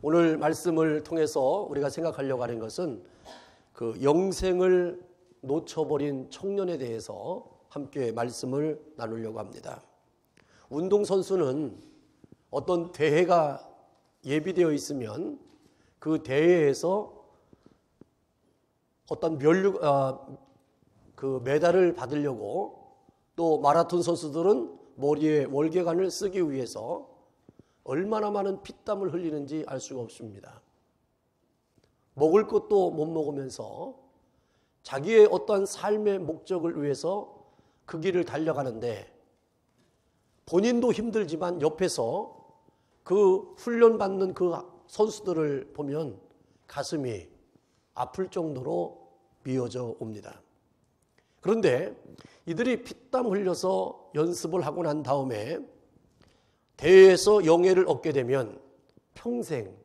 오늘 말씀을 통해서 우리가 생각하려고 하는 것은 그 영생을 놓쳐버린 청년에 대해서 함께 말씀을 나누려고 합니다. 운동선수는 어떤 대회가 예비되어 있으면 그 대회에서 어떤 그 메달을 받으려고, 또 마라톤 선수들은 머리에 월계관을 쓰기 위해서 얼마나 많은 피땀을 흘리는지 알 수가 없습니다. 먹을 것도 못 먹으면서 자기의 어떠한 삶의 목적을 위해서 그 길을 달려가는데, 본인도 힘들지만 옆에서 그 훈련받는 그 선수들을 보면 가슴이 아플 정도로 미어져 옵니다. 그런데 이들이 피땀 흘려서 연습을 하고 난 다음에 대회에서 영예를 얻게 되면 평생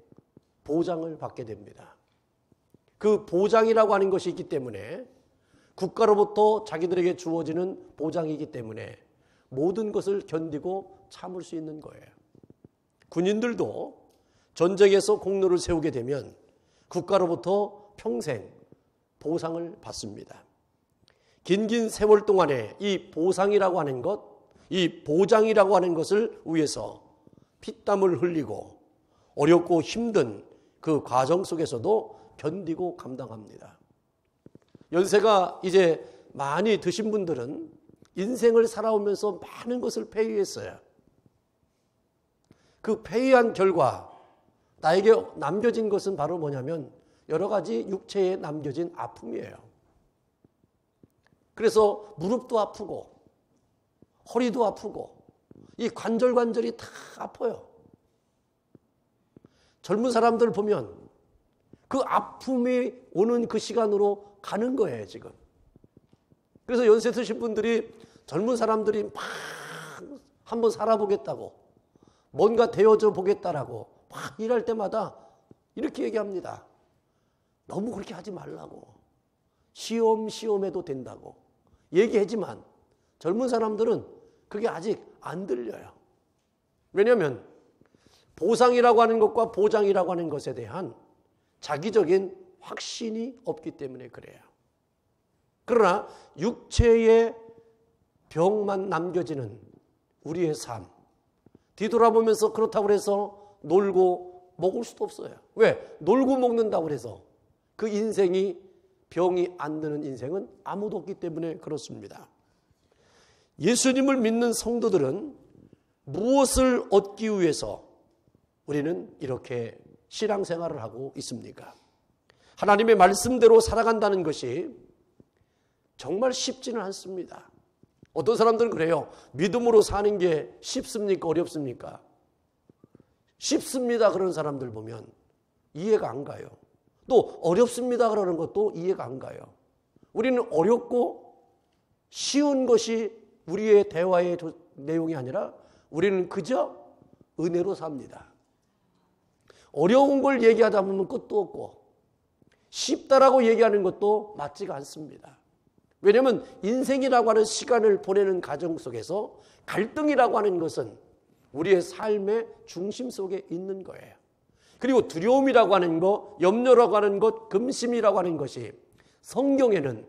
보장을 받게 됩니다. 그 보장이라고 하는 것이 있기 때문에, 국가로부터 자기들에게 주어지는 보장이기 때문에 모든 것을 견디고 참을 수 있는 거예요. 군인들도 전쟁에서 공로를 세우게 되면 국가로부터 평생 보상을 받습니다. 긴 세월 동안에 이 보상이라고 하는 것, 이 보장이라고 하는 것을 위해서 피땀을 흘리고 어렵고 힘든 그 과정 속에서도 견디고 감당합니다. 연세가 이제 많이 드신 분들은 인생을 살아오면서 많은 것을 회의했어요. 그 회의한 결과 나에게 남겨진 것은 바로 뭐냐면 여러 가지 육체에 남겨진 아픔이에요. 그래서 무릎도 아프고 허리도 아프고 이 관절이 다 아파요. 젊은 사람들 보면 그 아픔이 오는 그 시간으로 가는 거예요, 지금. 그래서 연세 드신 분들이, 젊은 사람들이 막 한번 살아보겠다고, 뭔가 되어져 보겠다라고 막 일할 때마다 이렇게 얘기합니다. 너무 그렇게 하지 말라고. 시험해도 된다고 얘기하지만 젊은 사람들은 그게 아직 안 들려요. 왜냐하면 보상이라고 하는 것과 보장이라고 하는 것에 대한 자기적인 확신이 없기 때문에 그래요. 그러나 육체의 병만 남겨지는 우리의 삶, 뒤돌아보면서 그렇다고 해서 놀고 먹을 수도 없어요. 왜? 놀고 먹는다고 해서 그 인생이, 병이 안 드는 인생은 아무도 없기 때문에 그렇습니다. 예수님을 믿는 성도들은 무엇을 얻기 위해서 우리는 이렇게 신앙생활을 하고 있습니까? 하나님의 말씀대로 살아간다는 것이 정말 쉽지는 않습니다. 어떤 사람들은 그래요. 믿음으로 사는 게 쉽습니까? 어렵습니까? 쉽습니다. 그런 사람들 보면 이해가 안 가요. 또 어렵습니다. 그러는 것도 이해가 안 가요. 우리는 어렵고 쉬운 것이 우리의 대화의 내용이 아니라 우리는 그저 은혜로 삽니다. 어려운 걸 얘기하다 보면 끝도 없고 쉽다라고 얘기하는 것도 맞지가 않습니다. 왜냐하면 인생이라고 하는 시간을 보내는 과정 속에서 갈등이라고 하는 것은 우리의 삶의 중심 속에 있는 거예요. 그리고 두려움이라고 하는 것, 염려라고 하는 것, 근심이라고 하는 것이 성경에는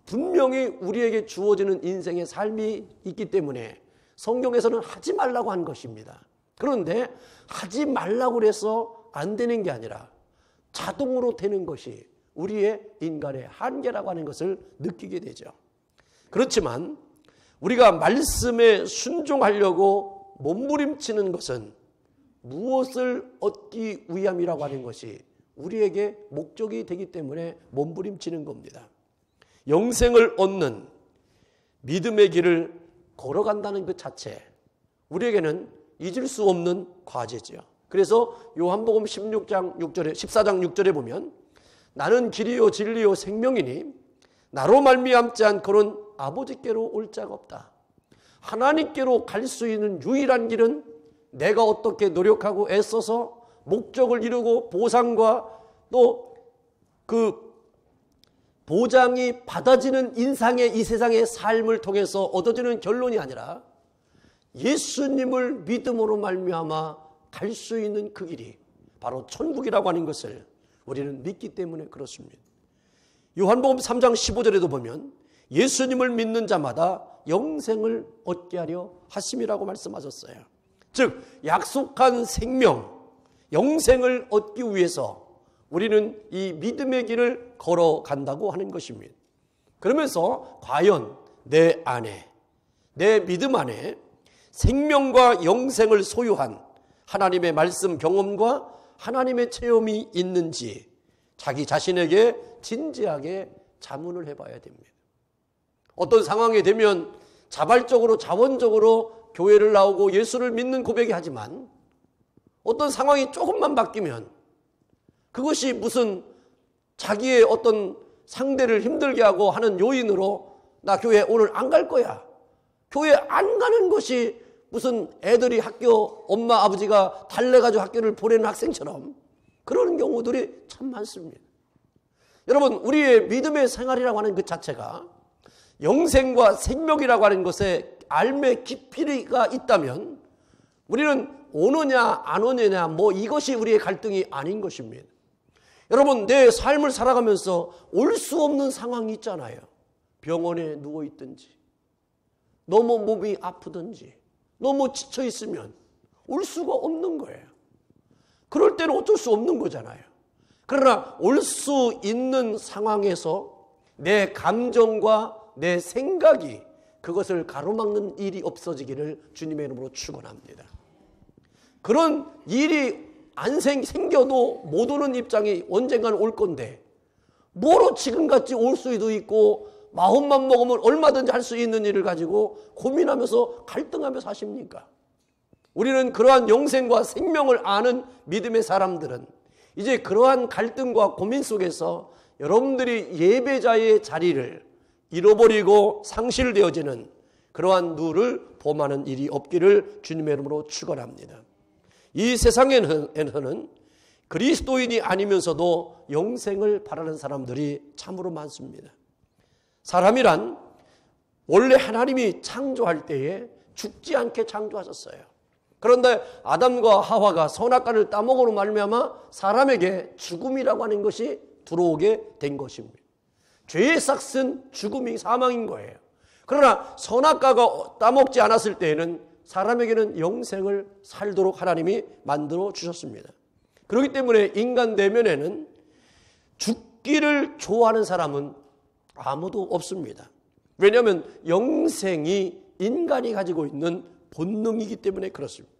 분명히 우리에게 주어지는 인생의 삶이 있기 때문에 성경에서는 하지 말라고 한 것입니다. 그런데 하지 말라고 해서 안 되는 게 아니라 자동으로 되는 것이 우리의 인간의 한계라고 하는 것을 느끼게 되죠. 그렇지만 우리가 말씀에 순종하려고 몸부림치는 것은 무엇을 얻기 위함이라고 하는 것이 우리에게 목적이 되기 때문에 몸부림치는 겁니다. 영생을 얻는 믿음의 길을 걸어간다는 그 자체, 우리에게는 잊을 수 없는 과제죠. 그래서 요한복음 14장 6절에 보면 나는 길이요 진리요 생명이니 나로 말미암지 않고는 아버지께로 올 자가 없다. 하나님께로 갈 수 있는 유일한 길은 내가 어떻게 노력하고 애써서 목적을 이루고 보상과 또 그 보장이 받아지는 인상의 이 세상의 삶을 통해서 얻어지는 결론이 아니라 예수님을 믿음으로 말미암아 갈 수 있는 그 길이 바로 천국이라고 하는 것을 우리는 믿기 때문에 그렇습니다. 요한복음 3장 15절에도 보면 예수님을 믿는 자마다 영생을 얻게 하려 하심이라고 말씀하셨어요. 즉 약속한 생명, 영생을 얻기 위해서 우리는 이 믿음의 길을 걸어간다고 하는 것입니다. 그러면서 과연 내 안에, 내 믿음 안에 생명과 영생을 소유한 하나님의 말씀 경험과 하나님의 체험이 있는지 자기 자신에게 진지하게 자문을 해봐야 됩니다. 어떤 상황이 되면 자발적으로 자원적으로 교회를 나오고 예수를 믿는 고백이 하지만 어떤 상황이 조금만 바뀌면 그것이 무슨 자기의 어떤 상대를 힘들게 하고 하는 요인으로 나 교회 오늘 안 갈 거야. 교회 안 가는 것이 무슨 애들이 학교 엄마 아버지가 달래가지고 학교를 보내는 학생처럼 그런 경우들이 참 많습니다. 여러분 우리의 믿음의 생활이라고 하는 그 자체가 영생과 생명이라고 하는 것에 알매 깊이가 있다면 우리는 오느냐 안 오느냐 뭐 이것이 우리의 갈등이 아닌 것입니다. 여러분 내 삶을 살아가면서 올 수 없는 상황이 있잖아요. 병원에 누워 있든지 너무 몸이 아프든지 너무 지쳐 있으면 올 수가 없는 거예요. 그럴 때는 어쩔 수 없는 거잖아요. 그러나 올 수 있는 상황에서 내 감정과 내 생각이 그것을 가로막는 일이 없어지기를 주님의 이름으로 축원합니다. 그런 일이 안 생겨도 못 오는 입장이 언젠가는 올 건데 뭐로 지금같이 올 수도 있고 마음만 먹으면 얼마든지 할 수 있는 일을 가지고 고민하면서 갈등하며 사십니까? 우리는 그러한 영생과 생명을 아는 믿음의 사람들은 이제 그러한 갈등과 고민 속에서 여러분들이 예배자의 자리를 잃어버리고 상실되어지는 그러한 누를 범하는 일이 없기를 주님의 이름으로 축원합니다. 이 세상에는 그리스도인이 아니면서도 영생을 바라는 사람들이 참으로 많습니다. 사람이란 원래 하나님이 창조할 때에 죽지 않게 창조하셨어요. 그런데 아담과 하와가 선악과를 따먹으로 말미암아 사람에게 죽음이라고 하는 것이 들어오게 된 것입니다. 죄의 삭은 죽음이 사망인 거예요. 그러나 선악과가 따먹지 않았을 때에는 사람에게는 영생을 살도록 하나님이 만들어 주셨습니다. 그렇기 때문에 인간 내면에는 죽기를 좋아하는 사람은 아무도 없습니다. 왜냐하면 영생이 인간이 가지고 있는 본능이기 때문에 그렇습니다.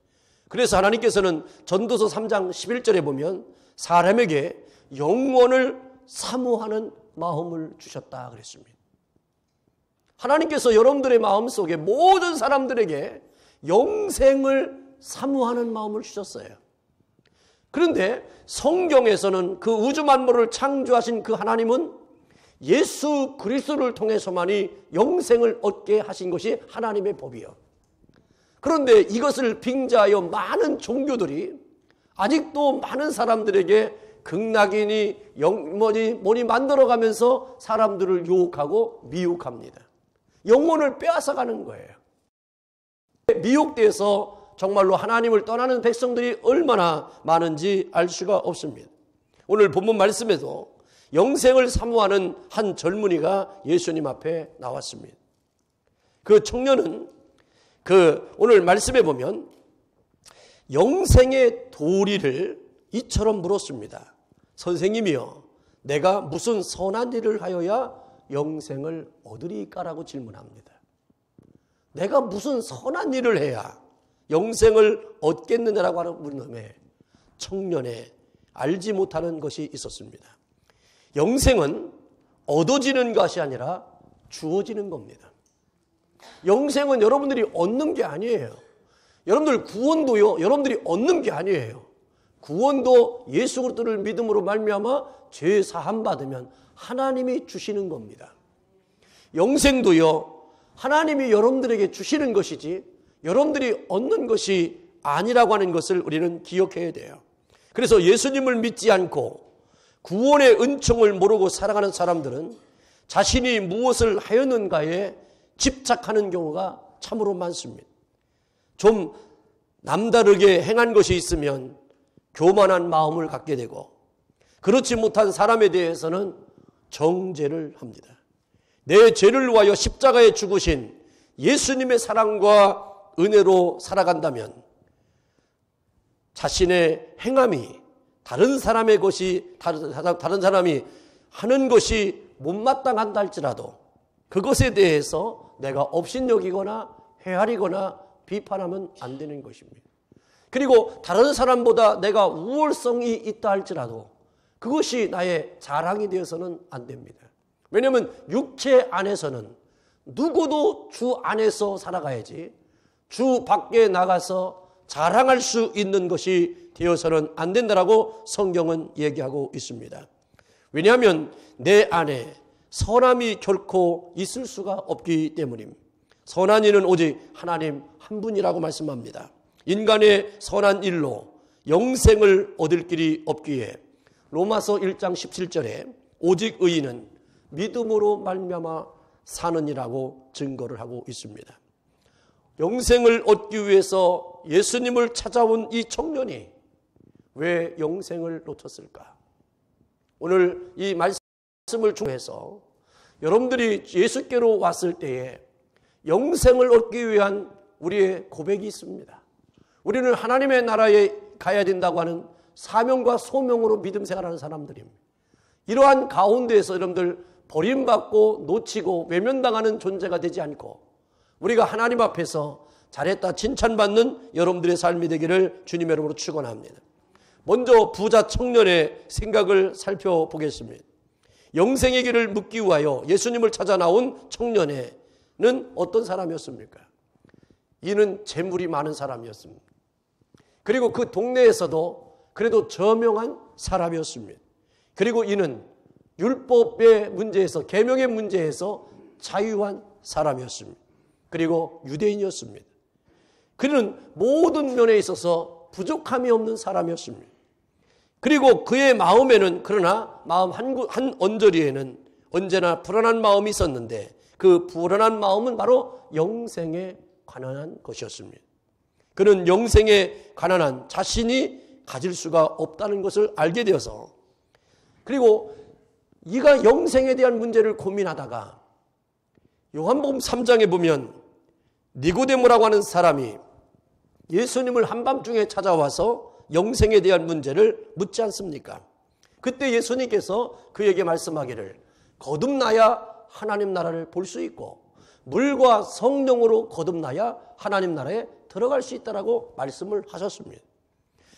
그래서 하나님께서는 전도서 3장 11절에 보면 사람에게 영원을 사모하는 마음을 주셨다 그랬습니다. 하나님께서 여러분들의 마음속에 모든 사람들에게 영생을 사모하는 마음을 주셨어요. 그런데 성경에서는 그 우주 만물을 창조하신 그 하나님은 예수 그리스도를 통해서만이 영생을 얻게 하신 것이 하나님의 법이요. 그런데 이것을 빙자하여 많은 종교들이 아직도 많은 사람들에게 극락이니 뭐니 만들어가면서 사람들을 유혹하고 미혹합니다. 영혼을 빼앗아가는 거예요. 미혹돼서 정말로 하나님을 떠나는 백성들이 얼마나 많은지 알 수가 없습니다. 오늘 본문 말씀에도 영생을 사모하는 한 젊은이가 예수님 앞에 나왔습니다. 그 청년은 오늘 말씀에 보면 영생의 도리를 이처럼 물었습니다. 선생님이여, 내가 무슨 선한 일을 하여야 영생을 얻으리까라고 질문합니다. 내가 무슨 선한 일을 해야 영생을 얻겠느냐라고 하는 물음에 청년의 알지 못하는 것이 있었습니다. 영생은 얻어지는 것이 아니라 주어지는 겁니다. 영생은 여러분들이 얻는 게 아니에요. 여러분들 구원도요, 여러분들이 얻는 게 아니에요. 구원도 예수 그리스도를 믿음으로 말미암아 죄 사함 받으면 하나님이 주시는 겁니다. 영생도요, 하나님이 여러분들에게 주시는 것이지 여러분들이 얻는 것이 아니라고 하는 것을 우리는 기억해야 돼요. 그래서 예수님을 믿지 않고 구원의 은총을 모르고 살아가는 사람들은 자신이 무엇을 하였는가에 집착하는 경우가 참으로 많습니다. 좀 남다르게 행한 것이 있으면 교만한 마음을 갖게 되고, 그렇지 못한 사람에 대해서는 정죄를 합니다. 내 죄를 위하여 십자가에 죽으신 예수님의 사랑과 은혜로 살아간다면 자신의 행함이 다른 사람의 것이 다른 사람이 하는 것이 못마땅한다 할지라도 그것에 대해서 내가 업신여기거나 헤아리거나 비판하면 안 되는 것입니다. 그리고 다른 사람보다 내가 우월성이 있다 할지라도 그것이 나의 자랑이 되어서는 안 됩니다. 왜냐하면 육체 안에서는 누구도 주 안에서 살아가야지 주 밖에 나가서 자랑할 수 있는 것이 되어서는 안 된다라고 성경은 얘기하고 있습니다. 왜냐하면 내 안에 선함이 결코 있을 수가 없기 때문입니다. 선한 일은 오직 하나님 한 분이라고 말씀합니다. 인간의 선한 일로 영생을 얻을 길이 없기에 로마서 1장 17절에 오직 의인은 믿음으로 말미암아 사느니라고 증거를 하고 있습니다. 영생을 얻기 위해서 예수님을 찾아온 이 청년이 왜 영생을 놓쳤을까? 오늘 이 말씀을 중요해서 여러분들이 예수께로 왔을 때에 영생을 얻기 위한 우리의 고백이 있습니다. 우리는 하나님의 나라에 가야 된다고 하는 사명과 소명으로 믿음 생활하는 사람들입니다. 이러한 가운데에서 여러분들 버림받고 놓치고 외면당하는 존재가 되지 않고 우리가 하나님 앞에서 잘했다 칭찬받는 여러분들의 삶이 되기를 주님의 이름으로 축원합니다. 먼저 부자 청년의 생각을 살펴보겠습니다. 영생의 길을 묻기 위하여 예수님을 찾아 나온 청년에는 어떤 사람이었습니까? 이는 재물이 많은 사람이었습니다. 그리고 그 동네에서도 그래도 저명한 사람이었습니다. 그리고 이는 율법의 문제에서 계명의 문제에서 자유한 사람이었습니다. 그리고 유대인이었습니다. 그는 모든 면에 있어서 부족함이 없는 사람이었습니다. 그리고 그의 마음에는 그러나 마음 한 언저리에는 언제나 불안한 마음이 있었는데 그 불안한 마음은 바로 영생에 관한 것이었습니다. 그는 영생에 관한 자신이 가질 수가 없다는 것을 알게 되어서 그리고 이가 영생에 대한 문제를 고민하다가 요한복음 3장에 보면 니고데모라고 하는 사람이 예수님을 한밤중에 찾아와서 영생에 대한 문제를 묻지 않습니까? 그때 예수님께서 그에게 말씀하기를 거듭나야 하나님 나라를 볼 수 있고 물과 성령으로 거듭나야 하나님 나라에 들어갈 수 있다라고 말씀을 하셨습니다.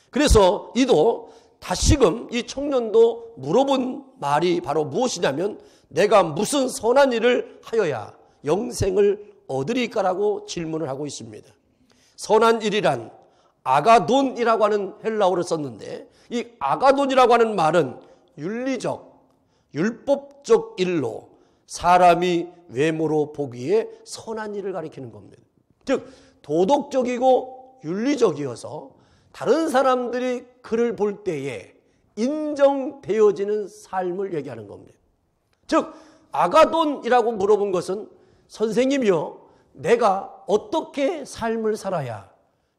그래서 이도 다시금 이 청년도 물어본 말이 바로 무엇이냐면 내가 무슨 선한 일을 하여야 영생을 얻으리까라고 질문을 하고 있습니다. 선한 일이란 아가돈이라고 하는 헬라어를 썼는데 이 아가돈이라고 하는 말은 윤리적, 율법적 일로 사람이 외모로 보기에 선한 일을 가리키는 겁니다. 즉 도덕적이고 윤리적이어서 다른 사람들이 그를 볼 때에 인정되어지는 삶을 얘기하는 겁니다. 즉 아가돈이라고 물어본 것은 선생님이요 내가 어떻게 삶을 살아야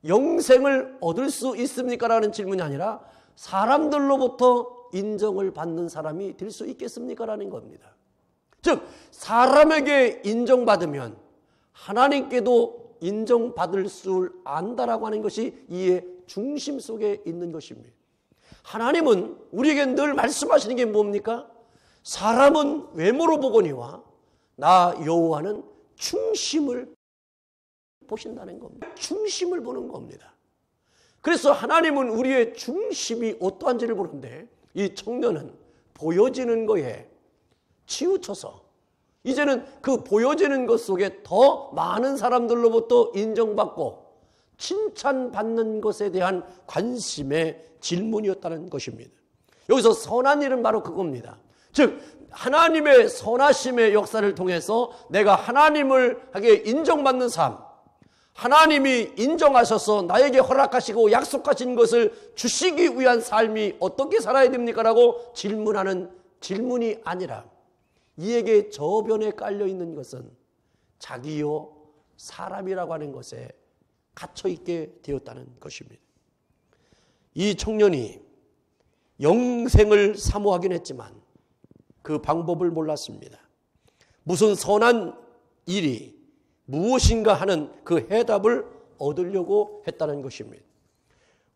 영생을 얻을 수 있습니까? 라는 질문이 아니라 사람들로부터 인정을 받는 사람이 될 수 있겠습니까? 라는 겁니다. 즉 사람에게 인정받으면 하나님께도 인정받을 줄 안다라고 하는 것이 이의 중심 속에 있는 것입니다. 하나님은 우리에게 늘 말씀하시는 게 뭡니까? 사람은 외모로 보거니와 나 여호와는 중심을 보신다는 겁니다. 중심을 보는 겁니다. 그래서 하나님은 우리의 중심이 어떠한지를 보는데 이 청년은 보여지는 거에 치우쳐서 이제는 그 보여지는 것 속에 더 많은 사람들로부터 인정받고 칭찬받는 것에 대한 관심의 질문이었다는 것입니다. 여기서 선한 일은 바로 그겁니다. 즉 하나님의 선하심의 역사를 통해서 내가 하나님을 하게 인정받는 삶, 하나님이 인정하셔서 나에게 허락하시고 약속하신 것을 주시기 위한 삶이 어떻게 살아야 됩니까? 라고 질문하는 질문이 아니라 이에게 저변에 깔려있는 것은 자기요 사람이라고 하는 것에 갇혀있게 되었다는 것입니다. 이 청년이 영생을 사모하긴 했지만 그 방법을 몰랐습니다. 무슨 선한 일이 무엇인가 하는 그 해답을 얻으려고 했다는 것입니다.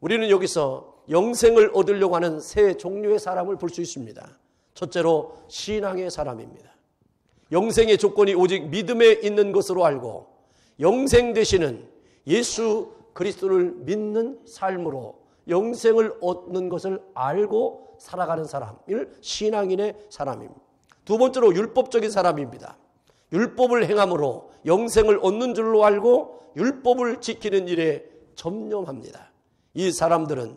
우리는 여기서 영생을 얻으려고 하는 세 종류의 사람을 볼 수 있습니다. 첫째로 신앙의 사람입니다. 영생의 조건이 오직 믿음에 있는 것으로 알고 영생 되시는 예수 그리스도를 믿는 삶으로 영생을 얻는 것을 알고 살아가는 사람을 신앙인의 사람입니다. 두 번째로 율법적인 사람입니다. 율법을 행함으로 영생을 얻는 줄로 알고 율법을 지키는 일에 전념합니다. 이 사람들은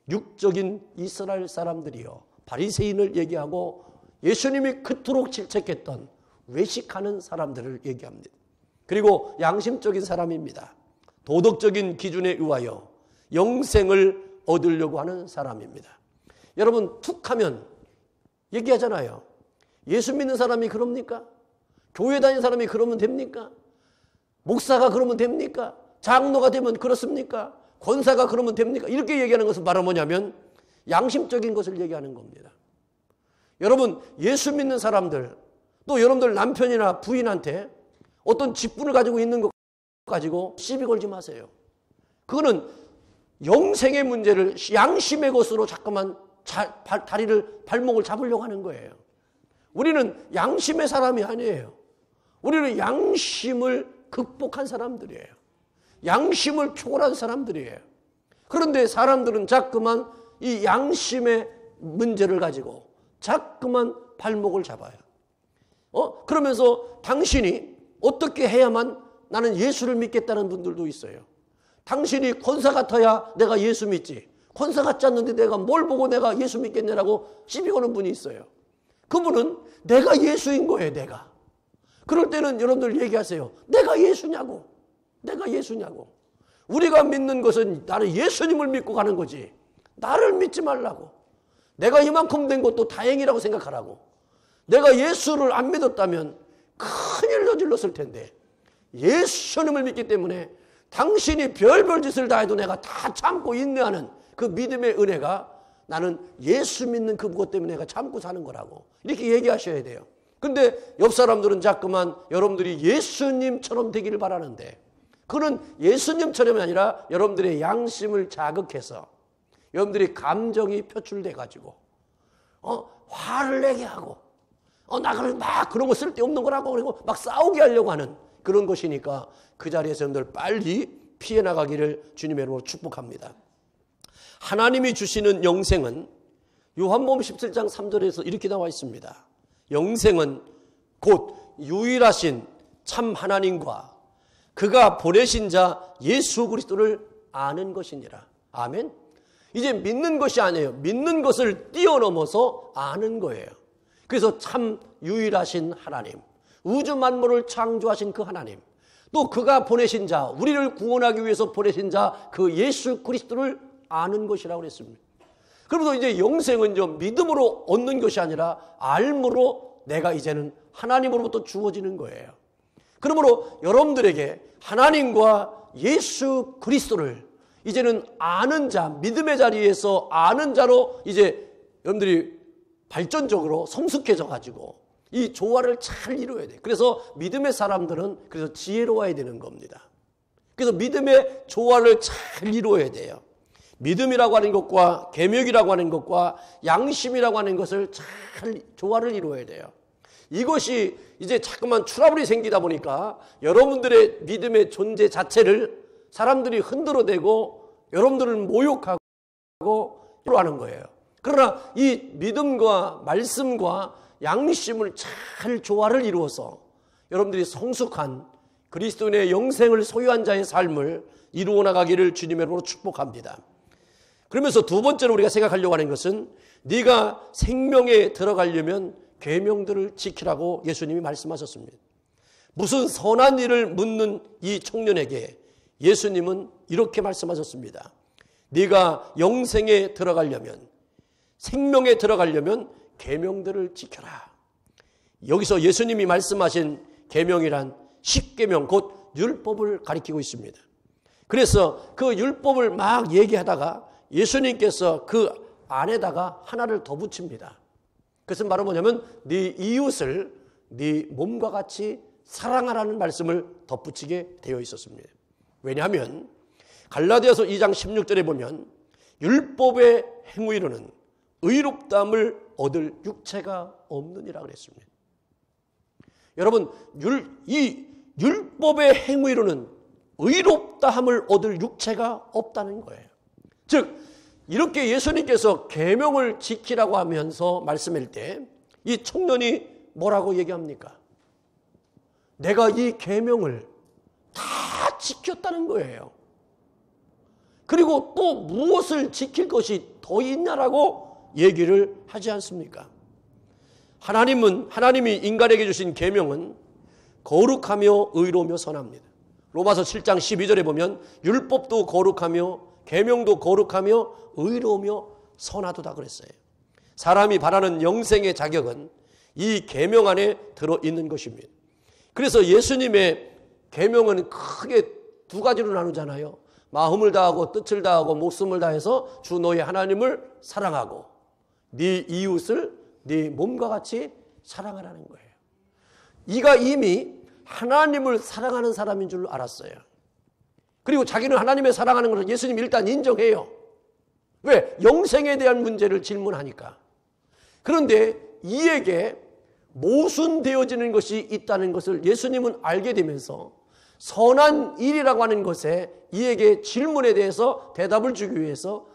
육적인 이스라엘 사람들이요, 바리새인을 얘기하고 예수님이 그토록 질책했던 외식하는 사람들을 얘기합니다. 그리고 양심적인 사람입니다. 도덕적인 기준에 의하여 영생을 얻으려고 하는 사람입니다. 여러분, 툭 하면 얘기하잖아요. 예수 믿는 사람이 그럽니까? 교회 다니는 사람이 그러면 됩니까? 목사가 그러면 됩니까? 장로가 되면 그렇습니까? 권사가 그러면 됩니까? 이렇게 얘기하는 것은 바로 뭐냐면 양심적인 것을 얘기하는 겁니다. 여러분, 예수 믿는 사람들, 또 여러분들 남편이나 부인한테 어떤 직분을 가지고 있는 것 가지고 시비 걸지 마세요. 그거는 영생의 문제를 양심의 것으로 자꾸만 발목을 잡으려고 하는 거예요. 우리는 양심의 사람이 아니에요. 우리는 양심을 극복한 사람들이에요. 양심을 초월한 사람들이에요. 그런데 사람들은 자꾸만 이 양심의 문제를 가지고 자꾸만 발목을 잡아요. 그러면서 당신이 어떻게 해야만 나는 예수를 믿겠다는 분들도 있어요. 당신이 권사 같아야 내가 예수 믿지. 권사 같지 않는데 내가 뭘 보고 내가 예수 믿겠냐라고 시비 거는 분이 있어요. 그분은 내가 예수인 거예요, 내가. 그럴 때는 여러분들 얘기하세요. 내가 예수냐고. 내가 예수냐고. 우리가 믿는 것은 나는 예수님을 믿고 가는 거지. 나를 믿지 말라고. 내가 이만큼 된 것도 다행이라고 생각하라고. 내가 예수를 안 믿었다면 큰일 저질렀을 텐데 예수님을 믿기 때문에 당신이 별별 짓을 다 해도 내가 다 참고 인내하는 그 믿음의 은혜가 나는 예수 믿는 그것 때문에 내가 참고 사는 거라고 이렇게 얘기하셔야 돼요. 근데 옆 사람들은 자꾸만 여러분들이 예수님처럼 되기를 바라는데 그는 예수님처럼이 아니라 여러분들의 양심을 자극해서 여러분들이 감정이 표출돼 가지고 화를 내게 하고 나를 막 그런 거 쓸데없는 거라고 그리고 막 싸우게 하려고 하는 그런 것이니까 그 자리에서 여러분들 빨리 피해 나가기를 주님의 이름으로 축복합니다. 하나님이 주시는 영생은 요한복음 17장 3절에서 이렇게 나와 있습니다. 영생은 곧 유일하신 참 하나님과 그가 보내신 자 예수 그리스도를 아는 것이니라. 아멘. 이제 믿는 것이 아니에요. 믿는 것을 뛰어넘어서 아는 거예요. 그래서 참 유일하신 하나님, 우주 만물을 창조하신 그 하나님, 또 그가 보내신 자, 우리를 구원하기 위해서 보내신 자 그 예수 그리스도를 아는 것이라고 그랬습니다. 그러면서 이제 영생은 좀 믿음으로 얻는 것이 아니라 알므로 내가 이제는 하나님으로부터 주어지는 거예요. 그러므로 여러분들에게 하나님과 예수 그리스도를 이제는 아는 자, 믿음의 자리에서 아는 자로 이제 여러분들이 발전적으로 성숙해져 가지고 이 조화를 잘 이루어야 돼요. 그래서 믿음의 사람들은 그래서 지혜로워야 되는 겁니다. 그래서 믿음의 조화를 잘 이루어야 돼요. 믿음이라고 하는 것과 계명이라고 하는 것과 양심이라고 하는 것을 잘 조화를 이루어야 돼요. 이것이 이제 자꾸만 트러블이 생기다 보니까 여러분들의 믿음의 존재 자체를 사람들이 흔들어대고 여러분들을 모욕하고 하는 거예요. 그러나 이 믿음과 말씀과 양심을 잘 조화를 이루어서 여러분들이 성숙한 그리스도인의 영생을 소유한 자의 삶을 이루어 나가기를 주님의 이름으로 축복합니다. 그러면서 두 번째로 우리가 생각하려고 하는 것은 네가 생명에 들어가려면 계명들을 지키라고 예수님이 말씀하셨습니다. 무슨 선한 일을 묻는 이 청년에게 예수님은 이렇게 말씀하셨습니다. 네가 영생에 들어가려면, 생명에 들어가려면 계명들을 지켜라. 여기서 예수님이 말씀하신 계명이란 십계명 곧 율법을 가리키고 있습니다. 그래서 그 율법을 막 얘기하다가 예수님께서 그 안에다가 하나를 더 붙입니다. 그것은 바로 뭐냐면 네 이웃을 네 몸과 같이 사랑하라는 말씀을 덧붙이게 되어 있었습니다. 왜냐하면 갈라디아서 2장 16절에 보면 율법의 행위로는 의롭다함을 얻을 육체가 없느니라 그랬습니다. 여러분, 이 율법의 행위로는 의롭다함을 얻을 육체가 없다는 거예요. 즉 이렇게 예수님께서 계명을 지키라고 하면서 말씀할 때 이 청년이 뭐라고 얘기합니까? 내가 이 계명을 다 지켰다는 거예요. 그리고 또 무엇을 지킬 것이 더 있냐라고 얘기를 하지 않습니까? 하나님이 인간에게 주신 계명은 거룩하며 의로우며 선합니다. 로마서 7장 12절에 보면 율법도 거룩하며 계명도 거룩하며 의로우며 선하도다 그랬어요. 사람이 바라는 영생의 자격은 이 계명 안에 들어있는 것입니다. 그래서 예수님의 계명은 크게 두 가지로 나누잖아요. 마음을 다하고 뜻을 다하고 목숨을 다해서 주 너의 하나님을 사랑하고 네 이웃을 네 몸과 같이 사랑하라는 거예요. 이가 이미 하나님을 사랑하는 사람인 줄 알았어요. 그리고 자기는 하나님의 사랑하는 것을 예수님이 일단 인정해요. 왜? 영생에 대한 문제를 질문하니까. 그런데 이에게 모순되어지는 것이 있다는 것을 예수님은 알게 되면서 선한 일이라고 하는 것에 이에게 질문에 대해서 대답을 주기 위해서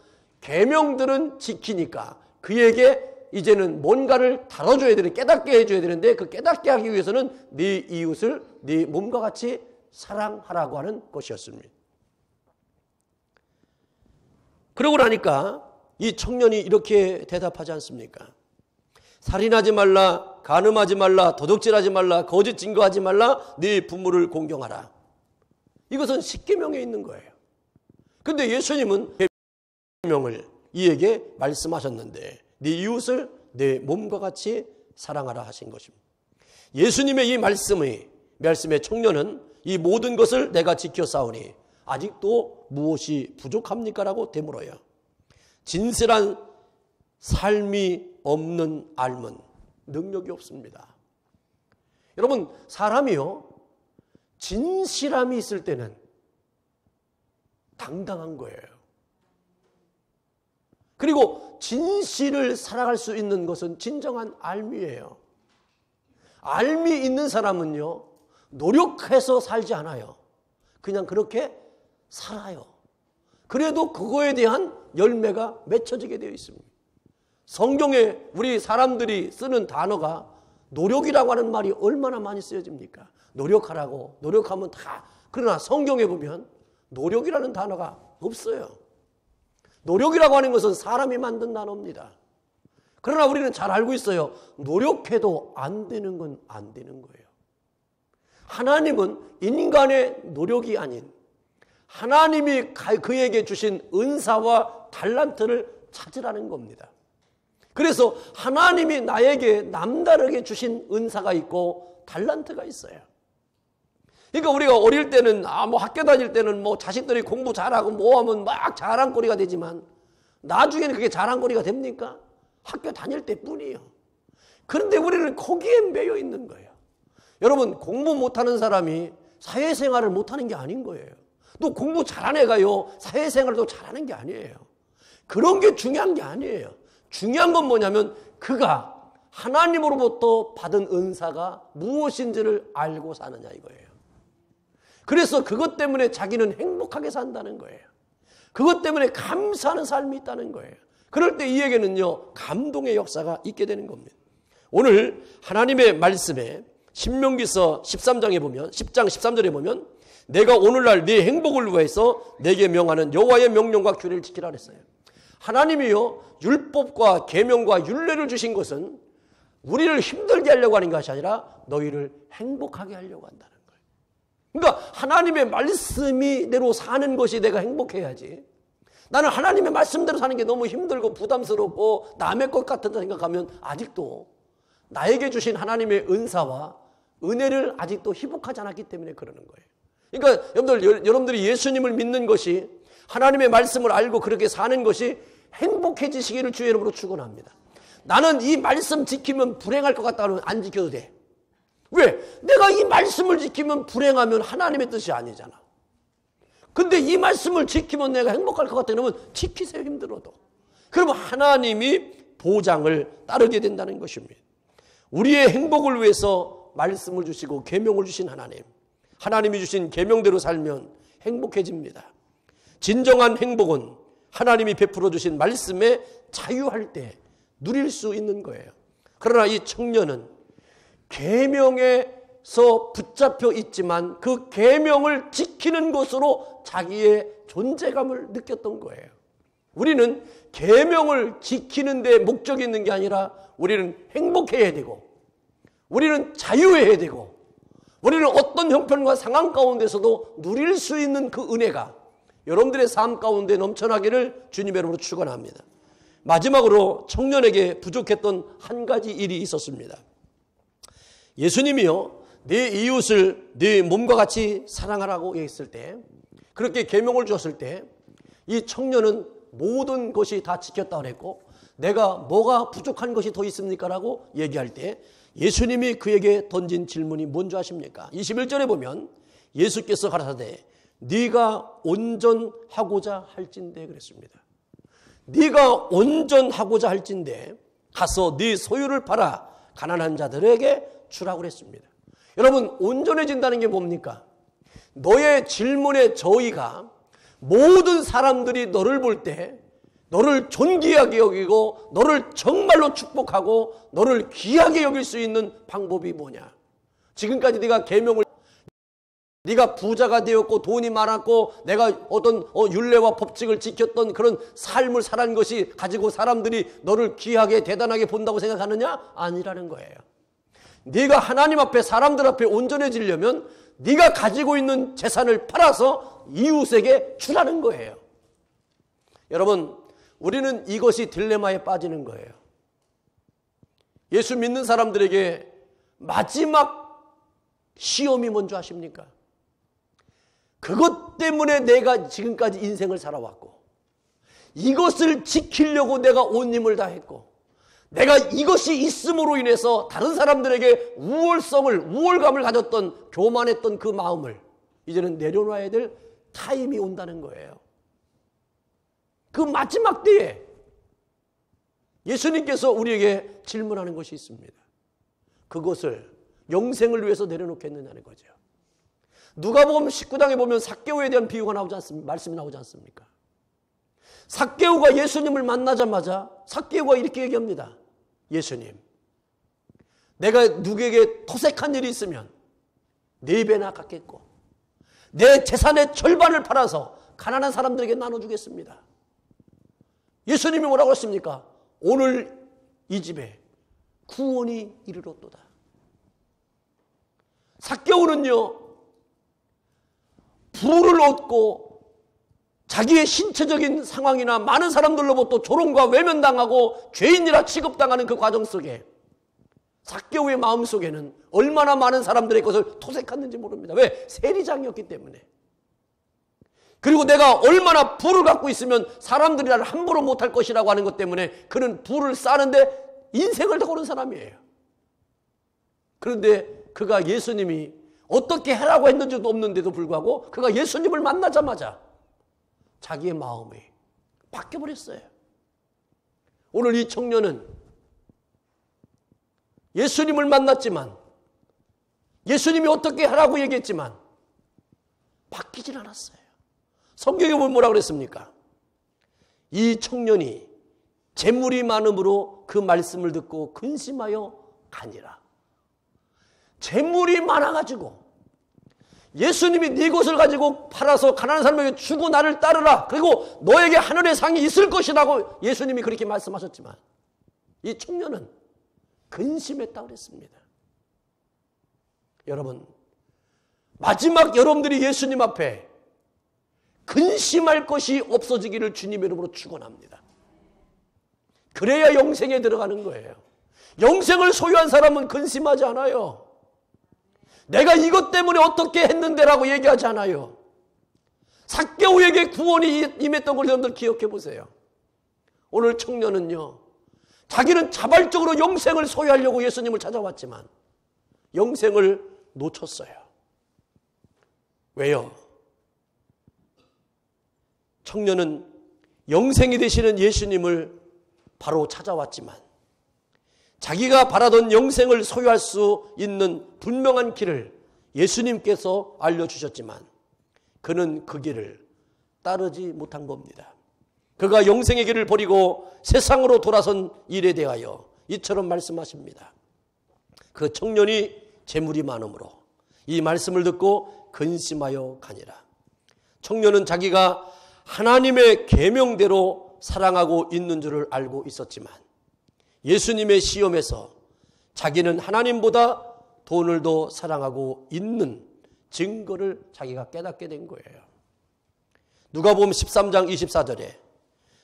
계명들은 지키니까 그에게 이제는 뭔가를 다뤄줘야 되는, 깨닫게 해줘야 되는데 그 깨닫게 하기 위해서는 네 이웃을 네 몸과 같이 사랑하라고 하는 것이었습니다. 그러고 나니까 이 청년이 이렇게 대답하지 않습니까? 살인하지 말라, 간음하지 말라, 도둑질하지 말라, 거짓 증거하지 말라, 네 부모를 공경하라. 이것은 십계명에 있는 거예요. 근데 예수님은 계명을 이에게 말씀하셨는데 네 이웃을 내 몸과 같이 사랑하라 하신 것입니다. 예수님의 이 말씀의 청년은 이 모든 것을 내가 지켜 싸우니 아직도 무엇이 부족합니까? 라고 되물어요. 진실한 삶이 없는 삶은 능력이 없습니다. 여러분, 사람이요, 진실함이 있을 때는 당당한 거예요. 그리고 진실을 살아갈 수 있는 것은 진정한 알미예요. 알미 있는 사람은요, 노력해서 살지 않아요. 그냥 그렇게 살아요. 그래도 그거에 대한 열매가 맺혀지게 되어 있습니다. 성경에 우리 사람들이 쓰는 단어가 노력이라고 하는 말이 얼마나 많이 쓰여집니까? 노력하라고, 노력하면 다. 그러나 성경에 보면 노력이라는 단어가 없어요. 노력이라고 하는 것은 사람이 만든 단어입니다. 그러나 우리는 잘 알고 있어요. 노력해도 안 되는 건 안 되는 거예요. 하나님은 인간의 노력이 아닌 하나님이 그에게 주신 은사와 달란트를 찾으라는 겁니다. 그래서 하나님이 나에게 남다르게 주신 은사가 있고 달란트가 있어요. 그러니까 우리가 어릴 때는 학교 다닐 때는 자식들이 공부 잘하고 하면 막 자랑거리가 되지만 나중에는 그게 자랑거리가 됩니까? 학교 다닐 때뿐이에요. 그런데 우리는 거기에 매여 있는 거예요. 여러분, 공부 못하는 사람이 사회생활을 못하는 게 아닌 거예요. 또 공부 잘하는 애가요, 사회생활도 잘하는 게 아니에요. 그런 게 중요한 게 아니에요. 중요한 건 뭐냐면 그가 하나님으로부터 받은 은사가 무엇인지를 알고 사느냐 이거예요. 그래서 그것 때문에 자기는 행복하게 산다는 거예요. 그것 때문에 감사하는 삶이 있다는 거예요. 그럴 때 이에게는요, 감동의 역사가 있게 되는 겁니다. 오늘 하나님의 말씀에 신명기서 13장에 보면 10장 13절에 보면 내가 오늘날 네 행복을 위해서 내게 명하는 여호와의 명령과 규례를 지키라 그랬어요. 하나님이요, 율법과 계명과 율례를 주신 것은 우리를 힘들게 하려고 하는 것이 아니라 너희를 행복하게 하려고 한다는 거예요. 그러니까 하나님의 말씀이대로 사는 것이 내가 행복해야지. 나는 하나님의 말씀대로 사는 게 너무 힘들고 부담스럽고 남의 것 같다 생각하면 아직도 나에게 주신 하나님의 은사와 은혜를 아직도 희복하지 않았기 때문에 그러는 거예요. 그러니까 여러분들이 예수님을 믿는 것이 하나님의 말씀을 알고 그렇게 사는 것이 행복해지시기를 주의 이름으로 축원합니다. 나는 이 말씀 지키면 불행할 것 같다 그러면 안 지켜도 돼. 왜? 내가 이 말씀을 지키면 불행하면 하나님의 뜻이 아니잖아. 근데 이 말씀을 지키면 내가 행복할 것 같다 그러면 지키세요, 힘들어도. 그러면 하나님이 보장을 따르게 된다는 것입니다. 우리의 행복을 위해서 말씀을 주시고 계명을 주신 하나님, 하나님이 주신 계명대로 살면 행복해집니다. 진정한 행복은 하나님이 베풀어 주신 말씀에 자유할 때 누릴 수 있는 거예요. 그러나 이 청년은 계명에서 붙잡혀 있지만 그 계명을 지키는 것으로 자기의 존재감을 느꼈던 거예요. 우리는 계명을 지키는 데 목적이 있는 게 아니라 우리는 행복해야 되고 우리는 자유해야 되고 우리는 어떤 형편과 상황 가운데서도 누릴 수 있는 그 은혜가 여러분들의 삶 가운데 넘쳐나기를 주님의 이름으로 축원합니다. 마지막으로 청년에게 부족했던 한 가지 일이 있었습니다. 예수님이요, 네 이웃을 네 몸과 같이 사랑하라고 했을 때, 그렇게 계명을 주었을 때 이 청년은 모든 것이 다 지켰다고 했고 내가 뭐가 부족한 것이 더 있습니까? 라고 얘기할 때 예수님이 그에게 던진 질문이 뭔지 아십니까? 21절에 보면 예수께서 가라사대 네가 온전하고자 할진대 그랬습니다. 네가 온전하고자 할진대 가서 네 소유를 팔아 가난한 자들에게 주라고 그랬습니다. 여러분, 온전해진다는 게 뭡니까? 너의 질문의 저희가 모든 사람들이 너를 볼 때 너를 존귀하게 여기고 너를 정말로 축복하고 너를 귀하게 여길 수 있는 방법이 뭐냐? 지금까지 네가 계명을 네가 부자가 되었고 돈이 많았고 내가 어떤 율례와 법칙을 지켰던 그런 삶을 살아온 것이 가지고 사람들이 너를 귀하게 대단하게 본다고 생각하느냐? 아니라는 거예요. 네가 하나님 앞에 사람들 앞에 온전해지려면 네가 가지고 있는 재산을 팔아서 이웃에게 주라는 거예요. 여러분, 우리는 이것이 딜레마에 빠지는 거예요. 예수 믿는 사람들에게 마지막 시험이 뭔지 아십니까? 그것 때문에 내가 지금까지 인생을 살아왔고 이것을 지키려고 내가 온 힘을 다했고 내가 이것이 있음으로 인해서 다른 사람들에게 우월감을 가졌던 교만했던 그 마음을 이제는 내려놔야 될 타임이 온다는 거예요. 그 마지막 때에 예수님께서 우리에게 질문하는 것이 있습니다. 그것을 영생을 위해서 내려놓겠느냐는 거죠. 누가복음 19장에 보면 삭개오에 대한 비유가 나오지 않습니까? 말씀이 나오지 않습니까? 삭개오가 예수님을 만나자마자 삭개오가 이렇게 얘기합니다. 예수님, 내가 누구에게 토색한 일이 있으면 4배나 갚겠고 내 재산의 절반을 팔아서 가난한 사람들에게 나눠주겠습니다. 예수님이 뭐라고 했습니까? 오늘 이 집에 구원이 이르렀도다. 삭개오는요, 부를 얻고 자기의 신체적인 상황이나 많은 사람들로부터 조롱과 외면당하고 죄인이라 취급당하는 그 과정 속에 삭개오의 마음속에는 얼마나 많은 사람들의 것을 토색했는지 모릅니다. 왜? 세리장이었기 때문에. 그리고 내가 얼마나 부를 갖고 있으면 사람들이 나를 함부로 못할 것이라고 하는 것 때문에 그는 부를 쌓는데 인생을 다 거는 사람이에요. 그런데 그가 예수님이 어떻게 하라고 했는지도 없는데도 불구하고 그가 예수님을 만나자마자 자기의 마음이 바뀌어버렸어요. 오늘 이 청년은 예수님을 만났지만 예수님이 어떻게 하라고 얘기했지만 바뀌질 않았어요. 성경에 보면 뭐라고 그랬습니까? 이 청년이 재물이 많음으로 그 말씀을 듣고 근심하여 가니라. 재물이 많아가지고 예수님이 네 것을 가지고 팔아서 가난한 사람에게 주고 나를 따르라. 그리고 너에게 하늘의 상이 있을 것이라고 예수님이 그렇게 말씀하셨지만 이 청년은 근심했다고 그랬습니다. 여러분, 마지막 여러분들이 예수님 앞에 근심할 것이 없어지기를 주님의 이름으로 축원합니다. 그래야 영생에 들어가는 거예요. 영생을 소유한 사람은 근심하지 않아요. 내가 이것 때문에 어떻게 했는데라고 얘기하지 않아요. 삭개오에게 여러분들에게 구원이 임했던 걸 여러분들 기억해 보세요. 오늘 청년은요, 자기는 자발적으로 영생을 소유하려고 예수님을 찾아왔지만 영생을 놓쳤어요. 왜요? 청년은 영생이 되시는 예수님을 바로 찾아왔지만 자기가 바라던 영생을 소유할 수 있는 분명한 길을 예수님께서 알려주셨지만 그는 그 길을 따르지 못한 겁니다. 그가 영생의 길을 버리고 세상으로 돌아선 일에 대하여 이처럼 말씀하십니다. 그 청년이 재물이 많으므로 이 말씀을 듣고 근심하여 가니라. 청년은 자기가 하나님의 계명대로 사랑하고 있는 줄을 알고 있었지만 예수님의 시험에서 자기는 하나님보다 돈을 더 사랑하고 있는 증거를 자기가 깨닫게 된 거예요. 누가복음 13장 24절에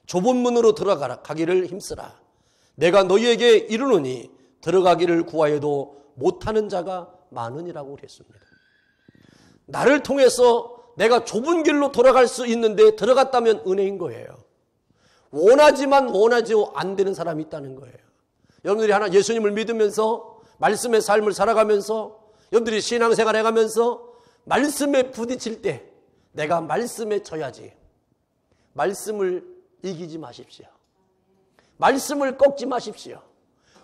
좁은 문으로 들어가기를 힘쓰라. 내가 너희에게 이르노니 들어가기를 구하여도 못하는 자가 많으니라고 그랬습니다. 나를 통해서 내가 좁은 길로 돌아갈 수 있는데 들어갔다면 은혜인 거예요. 원하지만 원하지 안 되는 사람이 있다는 거예요. 여러분들이 하나 예수님을 믿으면서 말씀의 삶을 살아가면서 여러분들이 신앙생활 해가면서 말씀에 부딪힐 때 내가 말씀에 져야지. 말씀을 이기지 마십시오. 말씀을 꺾지 마십시오.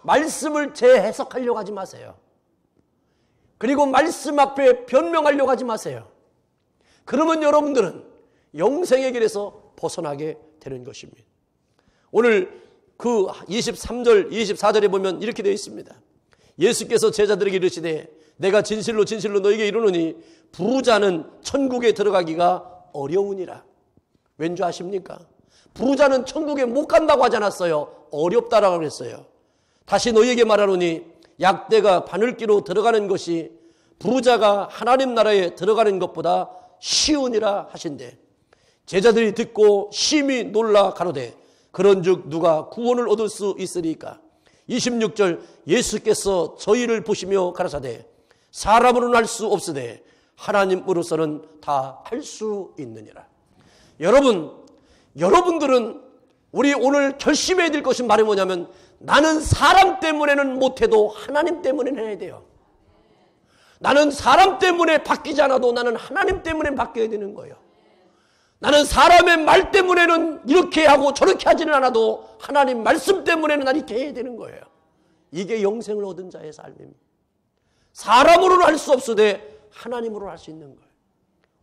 말씀을 재해석하려고 하지 마세요. 그리고 말씀 앞에 변명하려고 하지 마세요. 그러면 여러분들은 영생의 길에서 벗어나게 되는 것입니다. 오늘 그 23절, 24절에 보면 이렇게 되어 있습니다. 예수께서 제자들에게 이르시되 내가 진실로 진실로 너에게 이르노니 부자는 천국에 들어가기가 어려우니라. 왠 줄 아십니까? 부자는 천국에 못 간다고 하지 않았어요. 어렵다라고 그랬어요. 다시 너희에게 말하노니 약대가 바늘기로 들어가는 것이 부자가 하나님 나라에 들어가는 것보다 쉬우니라 하신대. 제자들이 듣고 심히 놀라 가로되 그런즉 누가 구원을 얻을 수 있으리까? 26절 예수께서 저희를 보시며 가라사대 사람으로는 할 수 없으되 하나님으로서는 다 할 수 있느니라. 여러분들은 우리 오늘 결심해야 될 것이 말이 뭐냐면 나는 사람 때문에는 못해도 하나님 때문에는 해야 돼요. 나는 사람 때문에 바뀌지 않아도 나는 하나님 때문에 바뀌어야 되는 거예요. 나는 사람의 말 때문에는 이렇게 하고 저렇게 하지는 않아도 하나님 말씀 때문에는 난 이렇게 해야 되는 거예요. 이게 영생을 얻은 자의 삶입니다. 사람으로는 할 수 없으되 하나님으로 할 수 있는 거예요.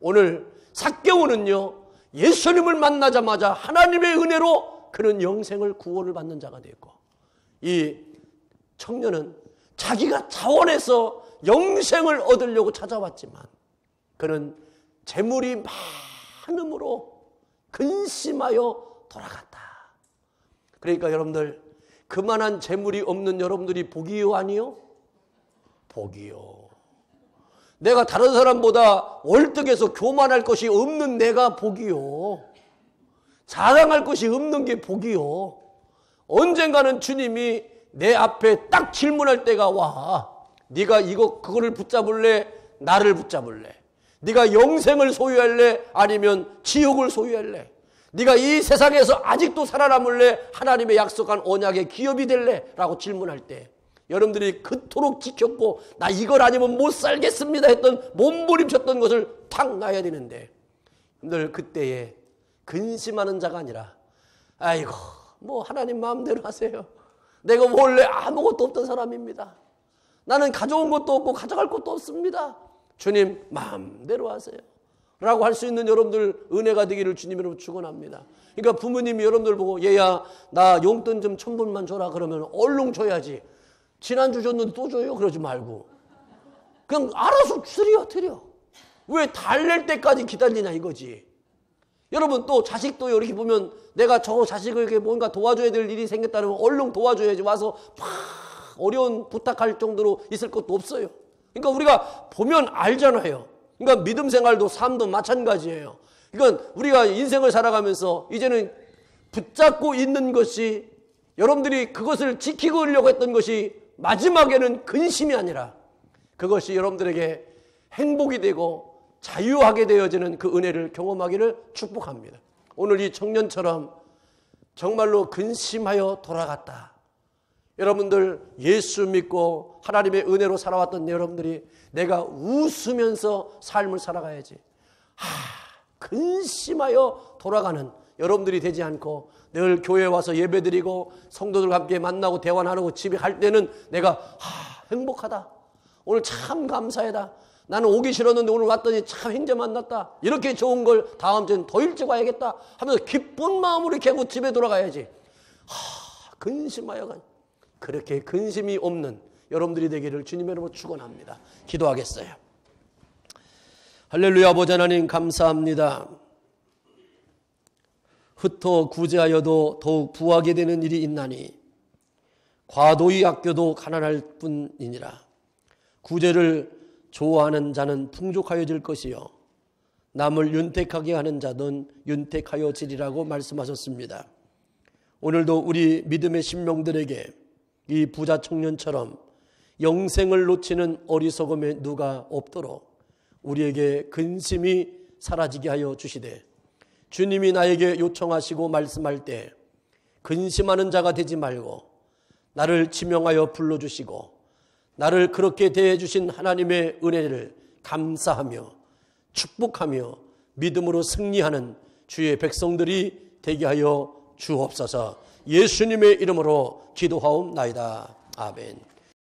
오늘 삭개오는요 예수님을 만나자마자 하나님의 은혜로 그는 영생을 구원을 받는 자가 되었고 이 청년은 자기가 자원해서 영생을 얻으려고 찾아왔지만 그는 재물이 많음으로 근심하여 돌아갔다. 그러니까 여러분들 그만한 재물이 없는 여러분들이 복이요 아니요? 복이요. 내가 다른 사람보다 월등해서 교만할 것이 없는 내가 복이요. 자랑할 것이 없는 게 복이요. 언젠가는 주님이 내 앞에 딱 질문할 때가 와. 네가 그거를 붙잡을래? 나를 붙잡을래? 네가 영생을 소유할래? 아니면 지옥을 소유할래? 네가 이 세상에서 아직도 살아남을래? 하나님의 약속한 언약의 기업이 될래? 라고 질문할 때 여러분들이 그토록 지켰고 나 이걸 아니면 못 살겠습니다 했던 몸부림쳤던 것을 탁 놔야 되는데 늘 그때에 근심하는 자가 아니라 아이고 뭐 하나님 마음대로 하세요. 내가 원래 아무것도 없던 사람입니다. 나는 가져온 것도 없고 가져갈 것도 없습니다. 주님 마음대로 하세요 라고 할 수 있는 여러분들 은혜가 되기를 주님으로 축원합니다. 그러니까 부모님이 여러분들 보고 얘야 나 용돈 좀 1,000불만 줘라 그러면 얼른 줘야지. 지난주 줬는데 또 줘요? 그러지 말고 그냥 알아서 드려. 왜 달랠 때까지 기다리냐 이거지. 여러분 또 자식도 이렇게 보면 내가 저 자식에게 뭔가 도와줘야 될 일이 생겼다면 얼른 도와줘야지. 와서 막 어려운 부탁할 정도로 있을 것도 없어요. 그러니까 우리가 보면 알잖아요. 그러니까 믿음 생활도 삶도 마찬가지예요. 그러니까 우리가 인생을 살아가면서 이제는 붙잡고 있는 것이 여러분들이 그것을 지키려고 했던 것이 마지막에는 근심이 아니라 그것이 여러분들에게 행복이 되고 자유하게 되어지는 그 은혜를 경험하기를 축복합니다. 오늘 이 청년처럼 정말로 근심하여 돌아갔다. 여러분들 예수 믿고 하나님의 은혜로 살아왔던 여러분들이 내가 웃으면서 삶을 살아가야지. 근심하여 돌아가는 여러분들이 되지 않고 늘 교회에 와서 예배드리고 성도들과 함께 만나고 대화 나누고 집에 갈 때는 내가 행복하다. 오늘 참 감사하다. 나는 오기 싫었는데 오늘 왔더니 참 형제 만났다. 이렇게 좋은 걸 다음 주에는 더 일찍 와야겠다 하면서 기쁜 마음으로 이렇게 하고 집에 돌아가야지. 근심하여 그렇게 근심이 없는 여러분들이 되기를 주님의 이름으로 축원합니다. 기도하겠어요. 할렐루야. 아버지 하나님 감사합니다. 흩어 구제하여도 더욱 부하게 되는 일이 있나니 과도히 아껴도 가난할 뿐이니라. 구제를 좋아하는 자는 풍족하여질 것이요 남을 윤택하게 하는 자는 윤택하여지리라고 말씀하셨습니다. 오늘도 우리 믿음의 신명들에게 이 부자 청년처럼 영생을 놓치는 어리석음에 누가 없도록 우리에게 근심이 사라지게 하여 주시되 주님이 나에게 요청하시고 말씀할 때 근심하는 자가 되지 말고 나를 지명하여 불러주시고 나를 그렇게 대해주신 하나님의 은혜를 감사하며 축복하며 믿음으로 승리하는 주의 백성들이 되게 하여 주옵소서. 예수님의 이름으로 기도하옵나이다. 아멘.